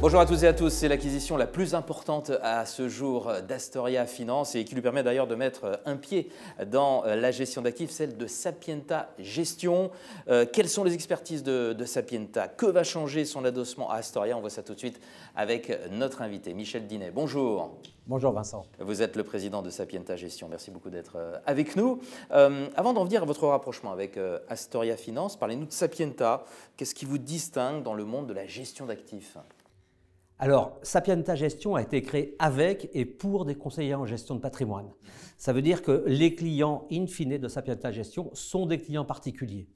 Bonjour à toutes et à tous, c'est l'acquisition la plus importante à ce jour d'Astoria Finance et qui lui permet d'ailleurs de mettre un pied dans la gestion d'actifs, celle de Sapienta Gestion. Quelles sont les expertises de Sapienta? Que va changer son adossement à Astoria? On voit ça tout de suite avec notre invité, Michel Dinet. Bonjour. Bonjour Vincent. Vous êtes le président de Sapienta Gestion. Merci beaucoup d'être avec nous. Avant d'en venir à votre rapprochement avec Astoria Finance, parlez-nous de Sapienta. Qu'est-ce qui vous distingue dans le monde de la gestion d'actifs? Alors, Sapienta Gestion a été créé avec et pour des conseillers en gestion de patrimoine. Ça veut dire que les clients in fine de Sapienta Gestion sont des clients particuliers.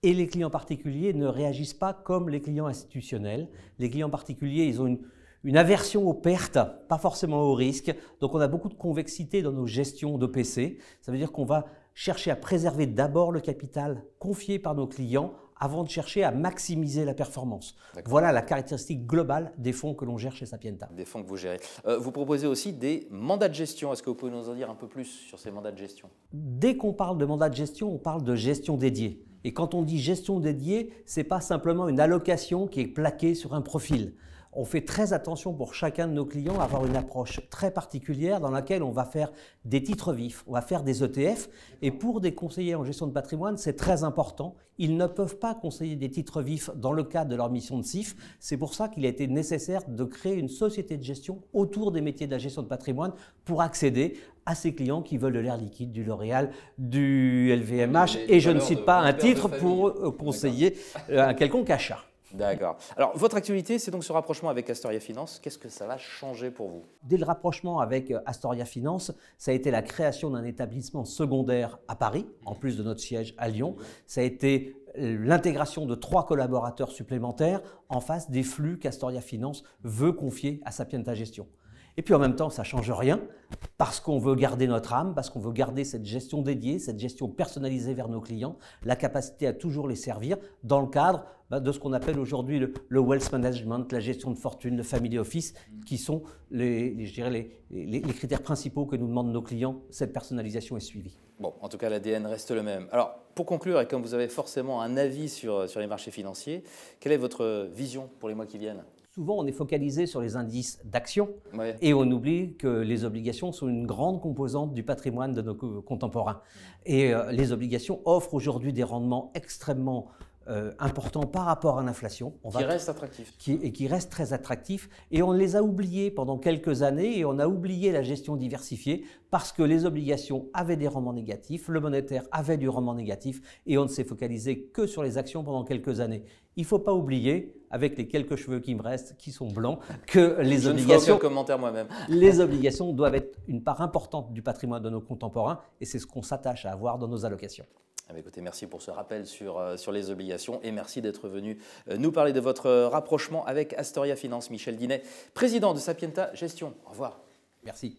Et les clients particuliers ne réagissent pas comme les clients institutionnels. Les clients particuliers, ils ont une aversion aux pertes, pas forcément aux risques. Donc, on a beaucoup de convexité dans nos gestions d'EPC. Ça veut dire qu'on va chercher à préserver d'abord le capital confié par nos clients avant de chercher à maximiser la performance. Voilà la caractéristique globale des fonds que l'on gère chez Sapienta. Des fonds que vous gérez. Vous proposez aussi des mandats de gestion. Est-ce que vous pouvez nous en dire un peu plus sur ces mandats de gestion? Dès qu'on parle de mandat de gestion, on parle de gestion dédiée. Et quand on dit gestion dédiée, ce n'est pas simplement une allocation qui est plaquée sur un profil. On fait très attention pour chacun de nos clients à avoir une approche très particulière dans laquelle on va faire des titres vifs, on va faire des ETF. Et pour des conseillers en gestion de patrimoine, c'est très important. Ils ne peuvent pas conseiller des titres vifs dans le cadre de leur mission de CIF. C'est pour ça qu'il a été nécessaire de créer une société de gestion autour des métiers de la gestion de patrimoine pour accéder à ces clients qui veulent de l'air liquide, du L'Oréal, du LVMH. Et je ne cite pas un titre pour conseiller un quelconque achat. D'accord. Alors, votre activité, c'est donc ce rapprochement avec Astoria Finance. Qu'est-ce que ça va changer pour vous? Dès le rapprochement avec Astoria Finance, ça a été la création d'un établissement secondaire à Paris, en plus de notre siège à Lyon. Ça a été l'intégration de 3 collaborateurs supplémentaires en face des flux qu'Astoria Finance veut confier à Sapienta Gestion. Et puis en même temps, ça ne change rien parce qu'on veut garder notre âme, parce qu'on veut garder cette gestion dédiée, cette gestion personnalisée vers nos clients, la capacité à toujours les servir dans le cadre de ce qu'on appelle aujourd'hui le wealth management, la gestion de fortune, le family office, qui sont les critères principaux que nous demandent nos clients. Cette personnalisation est suivie. Bon, en tout cas, l'ADN reste le même. Alors, pour conclure, et comme vous avez forcément un avis sur les marchés financiers, quelle est votre vision pour les mois qui viennent? Souvent, on est focalisé sur les indices d'actions et on oublie que les obligations sont une grande composante du patrimoine de nos contemporains. Et les obligations offrent aujourd'hui des rendements extrêmement importants par rapport à l'inflation. Qui reste attractif. Qui reste très attractif. Et on les a oubliés pendant quelques années et on a oublié la gestion diversifiée parce que les obligations avaient des rendements négatifs, le monétaire avait du rendement négatif et on ne s'est focalisé que sur les actions pendant quelques années. Il ne faut pas oublier, avec les quelques cheveux qui me restent, qui sont blancs, que les obligations, commentaire moi-même. Les obligations doivent être une part importante du patrimoine de nos contemporains et c'est ce qu'on s'attache à avoir dans nos allocations. Écoutez, merci pour ce rappel sur les obligations et merci d'être venu nous parler de votre rapprochement avec Astoria Finance. Michel Dinet, président de Sapienta Gestion. Au revoir. Merci.